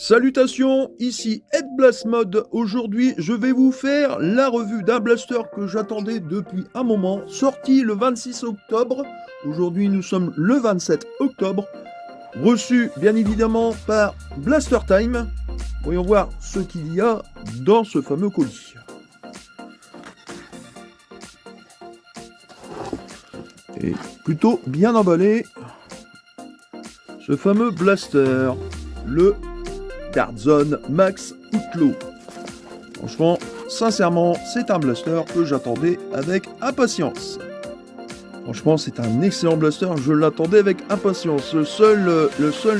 Salutations, ici Ed Blast Mode. Aujourd'hui, je vais vous faire la revue d'un blaster que j'attendais depuis un moment, sorti le 26 octobre. Aujourd'hui, nous sommes le 27 octobre. Reçu, bien évidemment, par Blaster Time. Voyons voir ce qu'il y a dans ce fameux colis. Et plutôt bien emballé, ce fameux blaster, le Darzone Max Outlaw. Franchement, sincèrement, c'est un blaster que j'attendais avec impatience. Franchement, c'est un excellent blaster, je l'attendais avec impatience. Le seul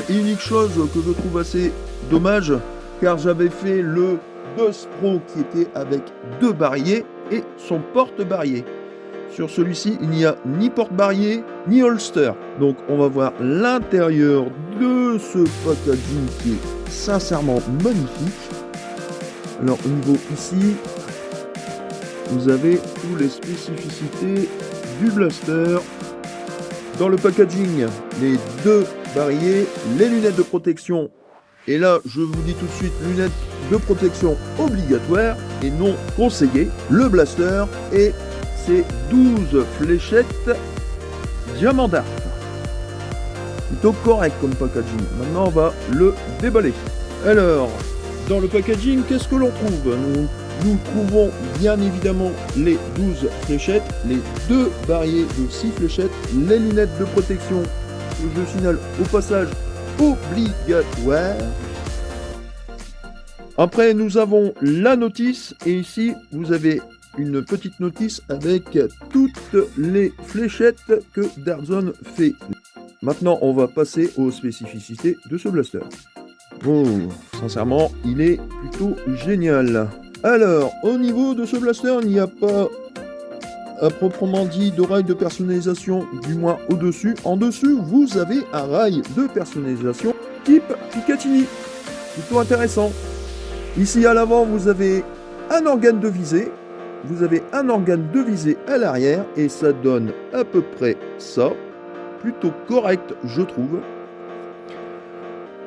et unique chose que je trouve assez dommage, car j'avais fait le DOS Pro qui était avec deux barillet et son porte-barillet. Sur celui-ci, il n'y a ni porte-barillet, ni holster. Donc on va voir l'intérieur de ce packaging qui est sincèrement magnifique. Alors au niveau ici, vous avez toutes les spécificités du blaster. Dans le packaging, les deux barillets, les lunettes de protection. Et là, je vous dis tout de suite, lunettes de protection obligatoires et non conseillées. Le blaster et c'est 12 fléchettes diamant d'arc. Plutôt correct comme packaging. Maintenant, on va le déballer. Alors, dans le packaging, qu'est-ce que l'on trouve ? Nous trouvons bien évidemment les 12 fléchettes, les deux barillets de 6 fléchettes, les lunettes de protection, que je signale au passage obligatoire. Après, nous avons la notice, et ici, vous avez une petite notice avec toutes les fléchettes que Darzone fait. Maintenant, on va passer aux spécificités de ce blaster. Oh, sincèrement, il est plutôt génial. Alors, au niveau de ce blaster, il n'y a pas, à proprement dit, de rail de personnalisation, du moins au-dessus. En dessous, vous avez un rail de personnalisation type Picatinny. Plutôt intéressant. Ici, à l'avant, vous avez un organe de visée. Vous avez un organe de visée à l'arrière et ça donne à peu près ça. Plutôt correct, je trouve.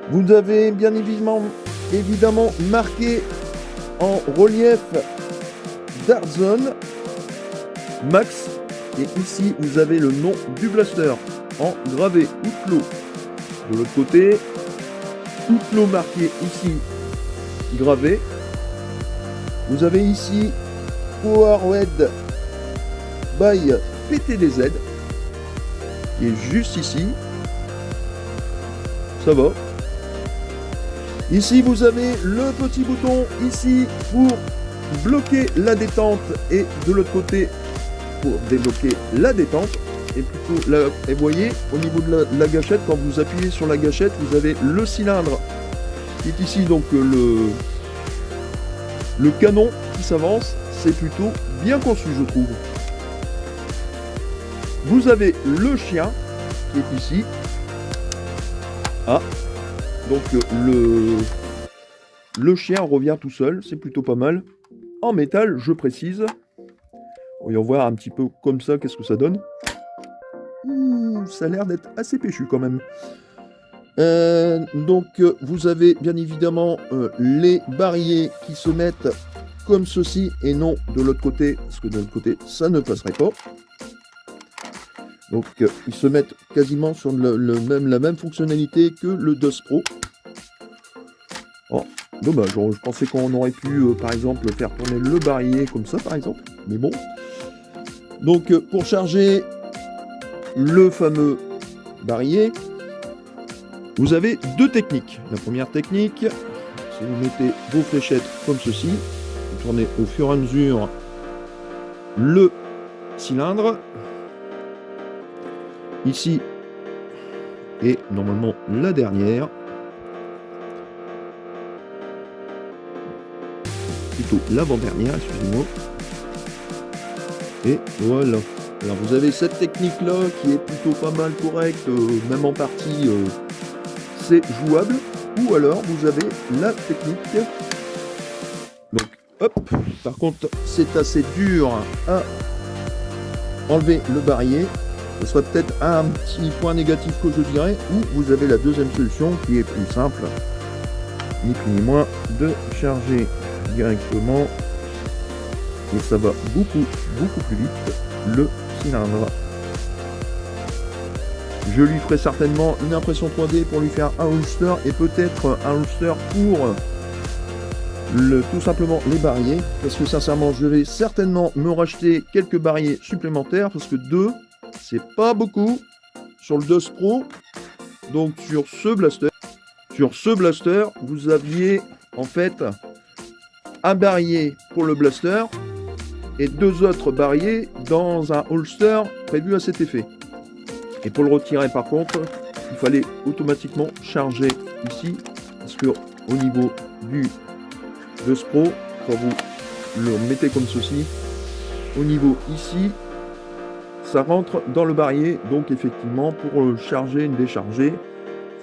Vous avez bien évidemment marqué en relief Darzone Max. Et ici, vous avez le nom du blaster en gravé Outlaw. De l'autre côté, Outlaw marqué ici, gravé. Vous avez ici Powerhead by PTDZ qui est juste ici. Ça va. Ici vous avez le petit bouton ici pour bloquer la détente et de l'autre côté pour débloquer la détente. Et plutôt là, et vous voyez au niveau de la gâchette, quand vous appuyez sur la gâchette, vous avez le cylindre qui est ici, donc le canon qui s'avance. C'est plutôt bien conçu, je trouve. Vous avez le chien qui est ici. Ah, donc le chien revient tout seul, c'est plutôt pas mal. En métal, je précise. Voyons voir un petit peu comme ça, qu'est-ce que ça donne. Ouh, ça a l'air d'être assez péchu quand même. Donc vous avez bien évidemment les barillets qui se mettent comme ceci et non de l'autre côté, parce que de l'autre côté ça ne passerait pas. Donc ils se mettent quasiment sur la même fonctionnalité que le DOS Pro. Oh, dommage, je pensais qu'on aurait pu par exemple faire tourner le barillet comme ça par exemple, mais bon. Donc pour charger le fameux barillet, vous avez deux techniques. La première technique, c'est vous mettez vos fléchettes comme ceci. Vous tournez au fur et à mesure le cylindre. Ici, et normalement la dernière. Plutôt l'avant-dernière, excusez-moi. Et voilà. Alors vous avez cette technique-là qui est plutôt pas mal correcte, même en partie c'est jouable. Ou alors vous avez la technique. Donc hop, par contre c'est assez dur à enlever le barillet. Ce serait peut-être un petit point négatif que je dirais, ou vous avez la deuxième solution qui est plus simple. ni plus ni moins de charger directement. Et ça va beaucoup plus vite le cylindre. Je lui ferai certainement une impression 3D pour lui faire un holster et peut-être un holster pour tout simplement les barillet. Parce que sincèrement, je vais certainement me racheter quelques barillet supplémentaires parce que 2, c'est pas beaucoup sur le DOS Pro. Donc sur ce blaster, vous aviez en fait un barillet pour le blaster et 2 autres barillet dans un holster prévu à cet effet. Et pour le retirer par contre, il fallait automatiquement charger ici, parce que au niveau du DOS Pro, quand vous le mettez comme ceci, au niveau ici, ça rentre dans le barillet, donc effectivement pour le charger et le décharger,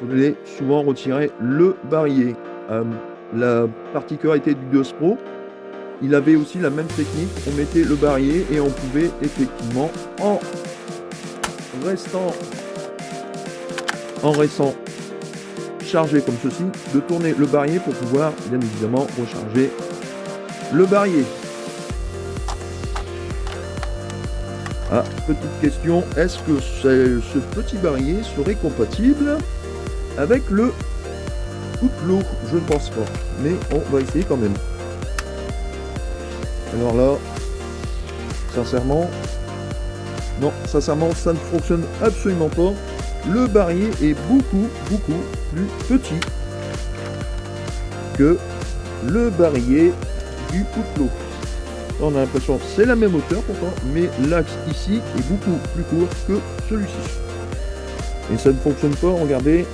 il fallait souvent retirer le barillet. La particularité du DOS Pro, il avait aussi la même technique, on mettait le barillet et on pouvait effectivement en restant chargé comme ceci, de tourner le barillet pour pouvoir bien évidemment recharger le barillet. Ah, petite question, est-ce que ce petit barillet serait compatible avec le Outlaw? Je ne pense pas, mais on va essayer quand même. Alors là, sincèrement, non, sincèrement, ça ne fonctionne absolument pas. Le barillet est beaucoup plus petit que le barillet du Outlaw. On a l'impression que c'est la même hauteur pourtant, mais l'axe ici est beaucoup plus court que celui-ci. Et ça ne fonctionne pas, regardez,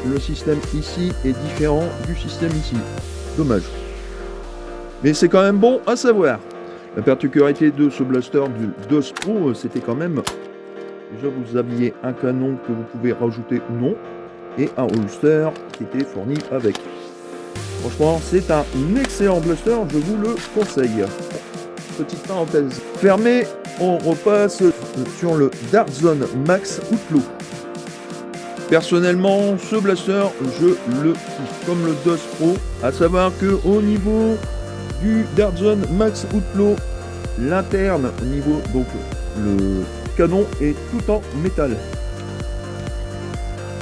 le système ici est différent du système ici. Dommage. Mais c'est quand même bon à savoir. La particularité de ce blaster du DOS Pro, c'était quand même, déjà vous aviez un canon que vous pouvez rajouter ou non, et un holster qui était fourni avec. Franchement, c'est un excellent blaster, je vous le conseille. Petite parenthèse fermée, on repasse sur le Dartzone Max Outlaw. Personnellement, ce blaster, je le kiffe comme le DOS Pro, à savoir que au niveau du Dartzone Max Outlaw, l'interne au niveau, donc le canon est tout en métal.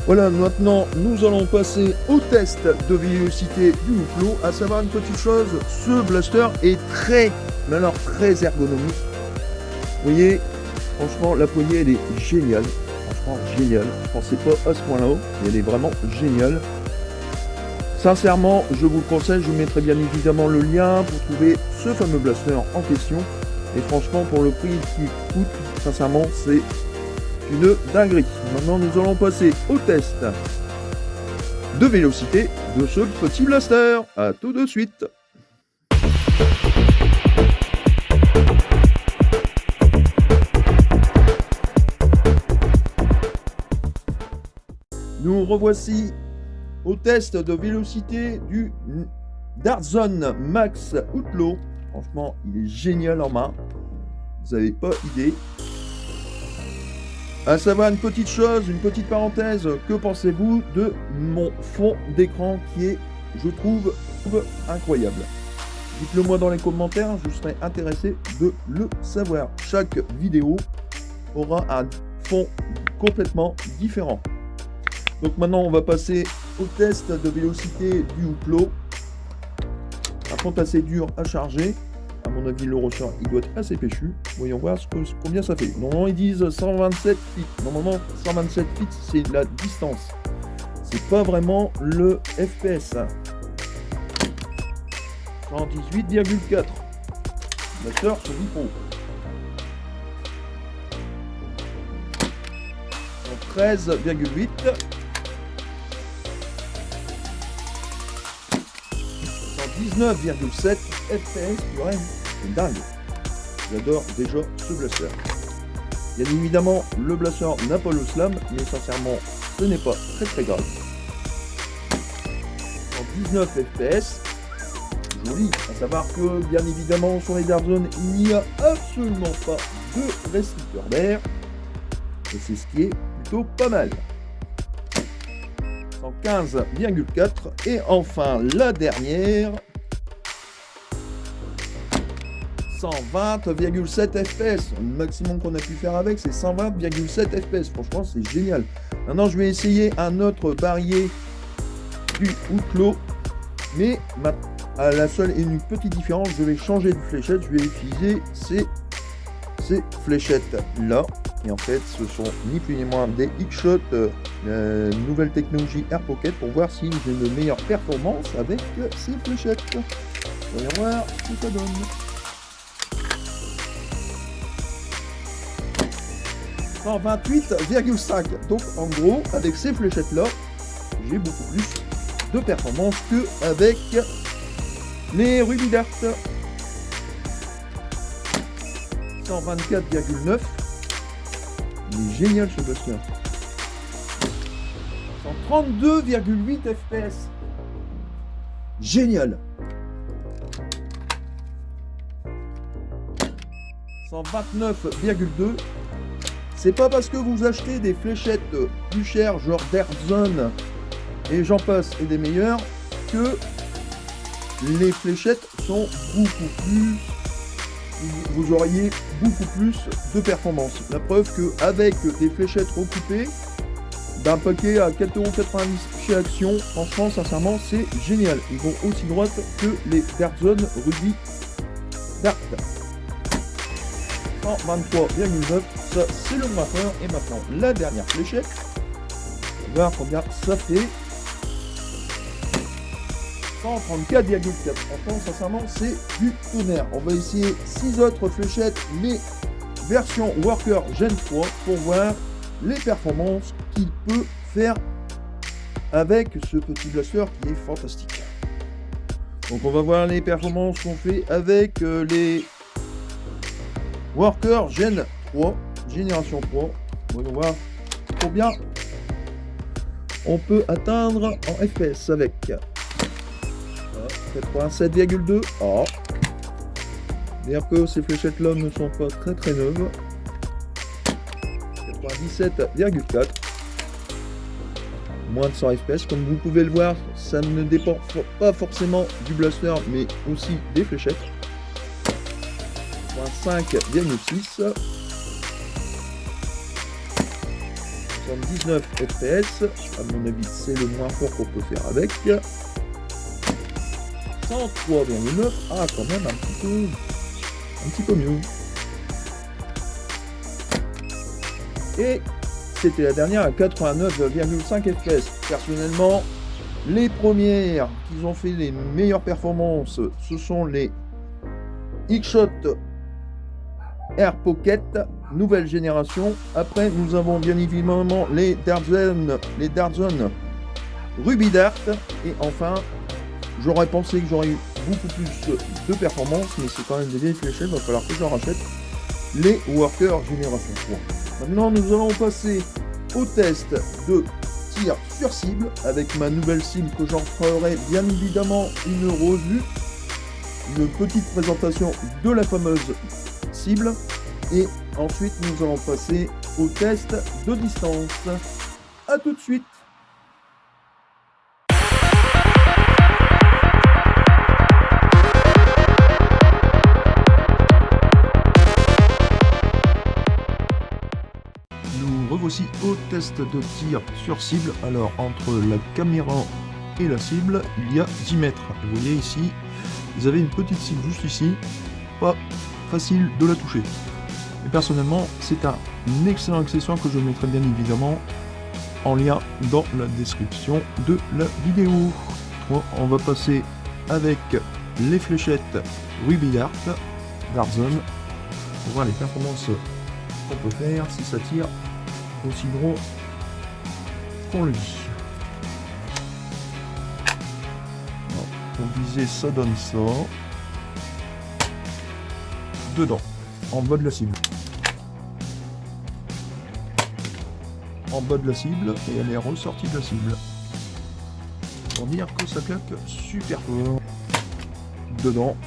Voilà, maintenant nous allons passer au test de vélocité du Outlaw. À savoir une petite chose, ce blaster est très ergonomique. Vous voyez, franchement la poignée elle est géniale. Franchement géniale. Je pensais pas à ce point là haut, mais elle est vraiment géniale. Sincèrement, je vous le conseille, je vous mettrai bien évidemment le lien pour trouver ce fameux blaster en question. Et franchement, pour le prix qu'il coûte, sincèrement, c'est une dinguerie. Maintenant, nous allons passer au test de vélocité de ce petit blaster. A tout de suite. Nous revoici au test de vélocité du Dartzone Max Outlaw. Franchement, il est génial en main. Vous n'avez pas idée. À savoir une petite chose, une petite parenthèse, que pensez-vous de mon fond d'écran qui est, je trouve incroyable? Dites-le moi dans les commentaires, je serais intéressé de le savoir. Chaque vidéo aura un fond complètement différent. Donc maintenant on va passer au test de vélocité du Outlaw. Un fond assez dur à charger. À mon avis le ressort il doit être assez péchu. Voyons voir combien ça fait. Normalement ils disent 127 feet. Normalement 127 feet c'est la distance. C'est pas vraiment le FPS. 118,4. Blaster sur Pro. 13,8. 19,7 FPS, purée, c'est dingue. J'adore déjà ce blaster. Bien évidemment, le blaster n'a pas le slam, mais sincèrement, ce n'est pas très grave. 19 FPS, joli. À savoir que, bien évidemment, sur les Dartzone, il n'y a absolument pas de restricteur d'air. Et c'est ce qui est plutôt pas mal. 115,4 et enfin la dernière 120,7 fps. Le maximum qu'on a pu faire avec, c'est 120,7 fps. Franchement, c'est génial. Maintenant, je vais essayer un autre barillet du Outlaw, mais à la seule et une petite différence, je vais changer de fléchette. Je vais utiliser ces fléchettes là, et en fait, ce sont ni plus ni moins des X-Shot, nouvelle technologie Air Pocket, pour voir si j'ai une meilleure performance avec ces fléchettes. Voyons voir ce que ça donne. 128,5. Donc en gros, avec ces fléchettes là, j'ai beaucoup plus de performance que avec les Ruby Dart. 124,9. Il est génial ce blaster. 132,8 fps. Génial. 129,2. C'est pas parce que vous achetez des fléchettes plus chères, genre Dartzone et j'en passe et des meilleures, que les fléchettes sont beaucoup plus. Vous auriez beaucoup plus de performance. La preuve qu'avec des fléchettes recoupées, d'un paquet à 4,90€ chez Action, franchement, sincèrement, c'est génial. Ils vont aussi droite que les Dartzone Ruby Dart. 123,9, ça c'est le moins fort. Et maintenant, la dernière fléchette. On va voir combien ça fait. 134,4. Franchement, sincèrement, c'est du tonnerre. On va essayer 6 autres fléchettes, mais version Worker Gen 3, pour voir les performances qu'il peut faire avec ce petit blaster qui est fantastique. Donc on va voir les performances qu'on fait avec les Worker Gen 3, génération 3. Voyons voir combien on peut atteindre en FPS avec. 87,2. Oh. Dire que ces fléchettes là ne sont pas très neuves. 97,4. Moins de 100 fps. Comme vous pouvez le voir, ça ne dépend pas forcément du blaster, mais aussi des fléchettes. 5,6. 79 fps. À mon avis, c'est le moins fort qu'on peut faire avec. 103,9. Ah, quand même un petit peu mieux. Et c'était la dernière à 89,5 fps. Personnellement, les premières qui ont fait les meilleures performances, ce sont les X-Shot Air Pocket, nouvelle génération. Après, nous avons bien évidemment les Dartzone Ruby Dart. Et enfin, j'aurais pensé que j'aurais eu beaucoup plus de performance, mais c'est quand même des vieilles fléchettes, il va falloir que j'en rachète. Les Worker Génération 3. Maintenant, nous allons passer au test de tir sur cible avec ma nouvelle cible que j'en ferai bien évidemment une revue, une petite présentation de la fameuse cible. Et ensuite, nous allons passer au test de distance. A tout de suite. Revoici au test de tir sur cible. Alors entre la caméra et la cible, il y a 10 mètres. Vous voyez ici, vous avez une petite cible juste ici, pas facile de la toucher. Et personnellement, c'est un excellent accessoire que je mettrai bien évidemment en lien dans la description de la vidéo. Bon, on va passer avec les fléchettes Ruby Dart, Dartzone, pour voir les performances qu'on peut faire si ça tire aussi gros qu'on le dit. Pour viser, ça donne ça. Dedans, en bas de la cible. En bas de la cible, et elle est ressortie de la cible. Pour dire que ça claque super fort. Dedans.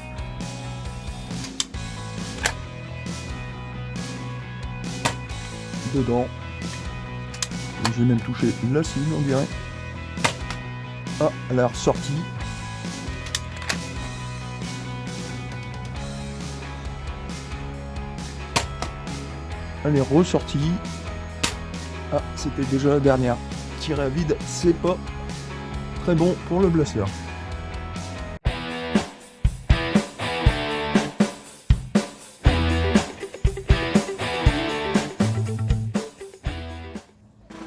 Dedans. Je vais même toucher la cible, on dirait. Ah, elle a ressorti. Elle est ressortie. Ah, c'était déjà la dernière. Tirer à vide, c'est pas très bon pour le blaster.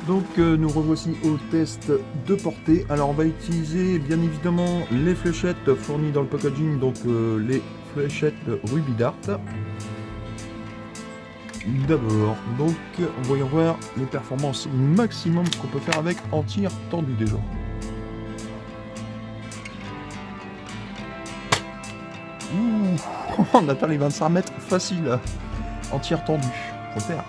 Donc nous revoici au test de portée. Alors on va utiliser bien évidemment les fléchettes fournies dans le packaging, donc les fléchettes Ruby Dart. D'abord, donc voyons voir les performances maximum qu'on peut faire avec en tir tendu déjà. Ouh, on atteint les 25 mètres facile en tir tendu, faut faire.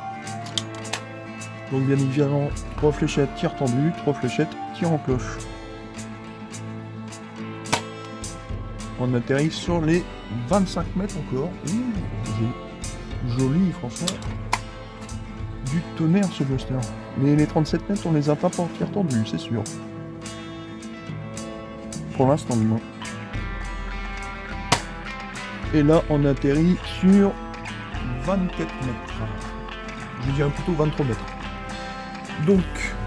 Donc bien évidemment, 3 fléchettes tir tendu, 3 fléchettes tir en cloche. On atterrit sur les 25 mètres encore. Ouh, joli, franchement. Du tonnerre ce blaster. Mais les 37 mètres, on les atteint pas en tir tendu, c'est sûr. Pour l'instant, du moins. Et là, on atterrit sur 24 mètres. Je dirais plutôt 23 mètres. Donc,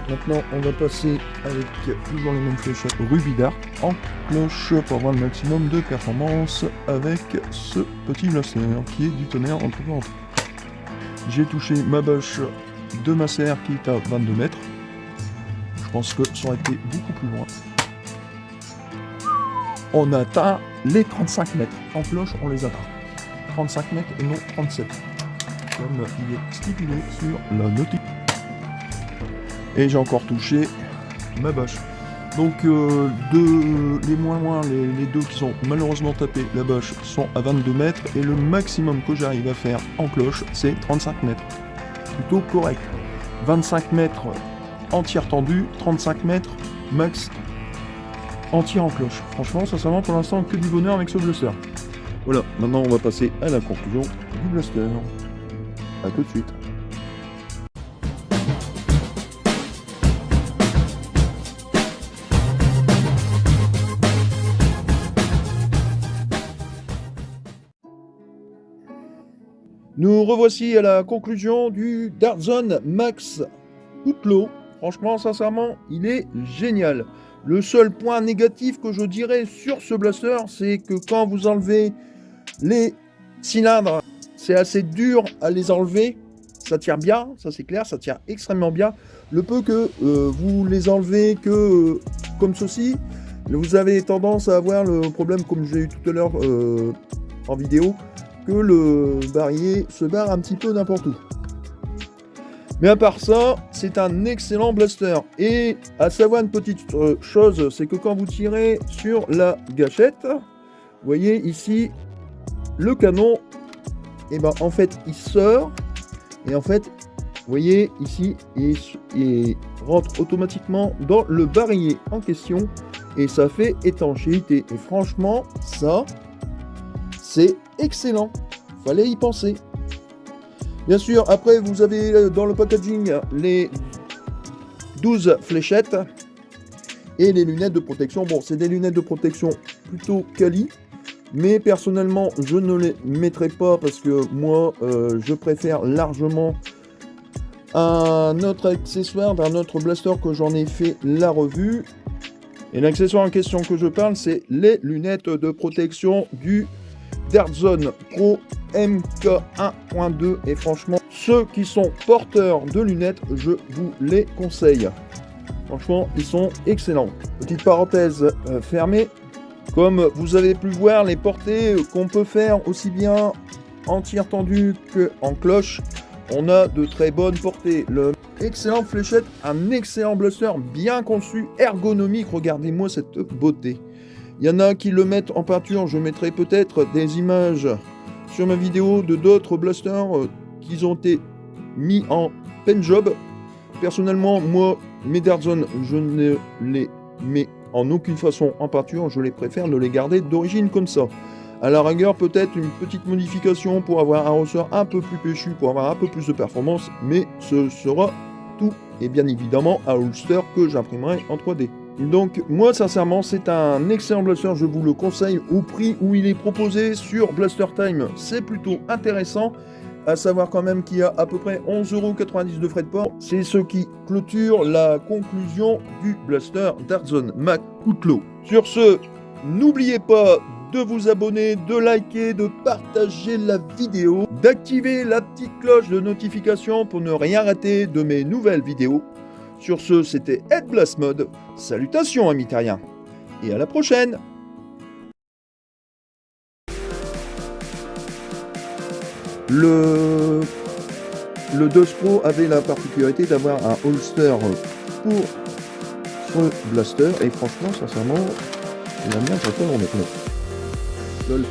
maintenant, on va passer avec toujours les mêmes fléchettes Ruby Dart en cloche pour avoir le maximum de performance avec ce petit blaster qui est du tonnerre entre parenthèses. J'ai touché ma bâche de ma serre qui est à 22 mètres. Je pense que ça aurait été beaucoup plus loin. On atteint les 35 mètres. En cloche, on les atteint. 35 mètres et non 37. Comme il est stipulé sur la notice. Et j'ai encore touché ma bâche. Donc les moins loin, les deux qui sont malheureusement tapés, la bâche, sont à 22 mètres. Et le maximum que j'arrive à faire en cloche, c'est 35 mètres. Plutôt correct. 25 mètres en tir tendu, 35 mètres max en tir en cloche. Franchement, ça vraiment pour l'instant que du bonheur avec ce blaster. Voilà, maintenant on va passer à la conclusion du blaster. A tout de suite. Nous revoici à la conclusion du Dartzone Max Outlaw. Franchement, sincèrement, il est génial. Le seul point négatif que je dirais sur ce blaster, c'est que quand vous enlevez les cylindres, c'est assez dur à les enlever. Ça tire bien, ça c'est clair, ça tire extrêmement bien. Le peu que vous les enlevez que comme ceci, vous avez tendance à avoir le problème, comme j'ai eu tout à l'heure en vidéo, que le barillet se barre un petit peu n'importe où. Mais à part ça, c'est un excellent blaster. Et à savoir une petite chose, c'est que quand vous tirez sur la gâchette, vous voyez ici le canon, et ben en fait il sort, et en fait vous voyez ici il rentre automatiquement dans le barillet en question, et ça fait étanchéité. Et franchement, ça c'est excellent, fallait y penser. Bien sûr, après vous avez dans le packaging les 12 fléchettes et les lunettes de protection. Bon, c'est des lunettes de protection plutôt quali, mais personnellement je ne les mettrai pas parce que moi je préfère largement un autre accessoire d'un autre blaster que j'en ai fait la revue. Et l'accessoire en question que je parle, c'est les lunettes de protection du Dartzone Pro MK1.2, et franchement, ceux qui sont porteurs de lunettes, je vous les conseille. Franchement, ils sont excellents. Petite parenthèse fermée. Comme vous avez pu voir, les portées qu'on peut faire aussi bien en tir tendu que en cloche, on a de très bonnes portées. Le excellente fléchette, un excellent blaster bien conçu, ergonomique. Regardez-moi cette beauté. Il y en a qui le mettent en peinture. Je mettrai peut-être des images sur ma vidéo de d'autres blasters qui ont été mis en paint job. Personnellement, moi, mes Dartzone, je ne les mets en aucune façon en peinture. Je les préfère de les garder d'origine comme ça. À la rigueur, peut-être une petite modification pour avoir un ressort un peu plus péchu, pour avoir un peu plus de performance, mais ce sera tout. Et bien évidemment, un holster que j'imprimerai en 3D. Donc moi sincèrement c'est un excellent blaster, je vous le conseille au prix où il est proposé sur Blaster Time, c'est plutôt intéressant. À savoir quand même qu'il y a à peu près 11,90 € de frais de port. C'est ce qui clôture la conclusion du blaster Dartzone Max Outlaw. Sur ce, n'oubliez pas de vous abonner, de liker, de partager la vidéo, d'activer la petite cloche de notification pour ne rien rater de mes nouvelles vidéos. Sur ce, c'était Ed Blast Mode. Salutations amis terriens et à la prochaine. Le DOS Pro avait la particularité d'avoir un holster pour ce blaster et franchement, sincèrement, la merde, je peux en mettre. Lol.